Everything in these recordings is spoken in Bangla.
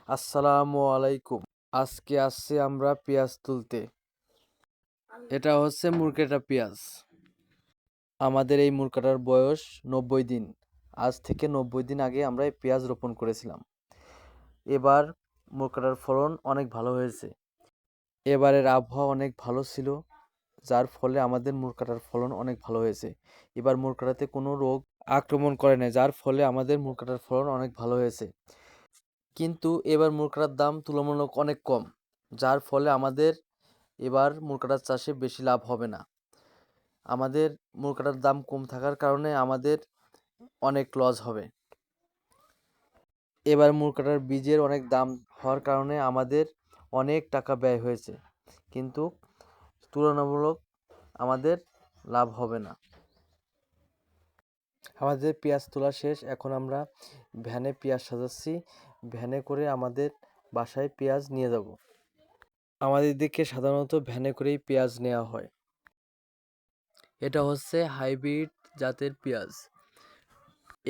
আসসালামু আলাইকুম। আজকে আসছি আমরা পেঁয়াজ তুলতে। এটা হচ্ছে মুরগেটা পেঁয়াজ। আমাদের এই মুরগাটার বয়স 90 দিন। আজ থেকে 90 দিন আগে আমরা এই পেঁয়াজ রোপণ করেছিলাম। এবার মুরগাটার ফলন অনেক ভালো হয়েছে। এবারের আবহাওয়া অনেক ভালো ছিল, যার ফলে আমাদের মুরগাটার ফলন অনেক ভালো হয়েছে। এবার মুরগাটাতে কোনো রোগ আক্রমণ করে নাই, যার ফলে আমাদের মুরগাটার ফলন অনেক ভালো হয়েছে। কিন্তু এবার মুরগাটার দাম তুলনামূলক অনেক কম, যার ফলে আমাদের এবার মুরগাটার চাষে বেশি লাভ হবে না। আমাদের মুরগাটার দাম কম থাকার কারণে আমাদের অনেক লস হবে। এবার মুরগাটার বীজের অনেক দাম হওয়ার কারণে আমাদের অনেক টাকা ব্যয় হয়েছে, কিন্তু তুলনামূলক আমাদের লাভ হবে না। আমাদের পেঁয়াজ তোলা শেষ, এখন আমরা ভ্যানে পেঁয়াজ সাজাচ্ছি। ভ্যানে করে আমাদের বাসায় পেঁয়াজ নিয়ে যাব। আমাদের দিকে সাধারণত ভ্যানে করেই পেঁয়াজ নেওয়া হয়। এটা হচ্ছে হাইব্রিড জাতের পেঁয়াজ।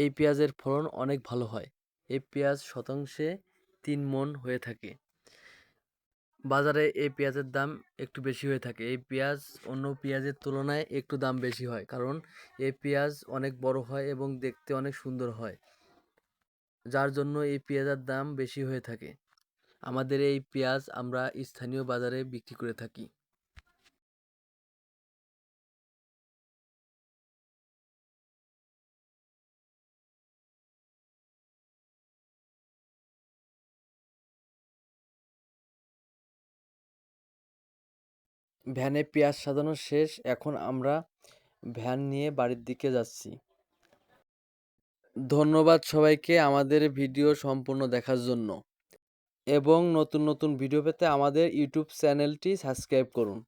এই পেঁয়াজের ফলন অনেক ভালো হয়। এই পেঁয়াজ শতাংশে 3 মণ হয়ে থাকে। বাজারে এই পেঁয়াজের দাম একটু বেশি হয়ে থাকে। এই পেঁয়াজ অন্য পেঁয়াজের তুলনায় একটু দাম বেশি হয়, কারণ এই পেঁয়াজ অনেক বড় হয় এবং দেখতে অনেক সুন্দর হয়, যার জন্য এই পেঁয়াজের দাম বেশি হয়ে থাকে। আমাদের এই পেঁয়াজ আমরা স্থানীয় বাজারে বিক্রি করে থাকি। ভ্যানে পেঁয়াজ সাজানো শেষ, এখন আমরা ভ্যান নিয়ে বাড়ির দিকে যাচ্ছি। ধন্যবাদ সবাইকে আমাদের ভিডিও সম্পূর্ণ দেখার জন্য, এবং নতুন নতুন ভিডিও পেতে আমাদের ইউটিউব চ্যানেলটি সাবস্ক্রাইব করুন।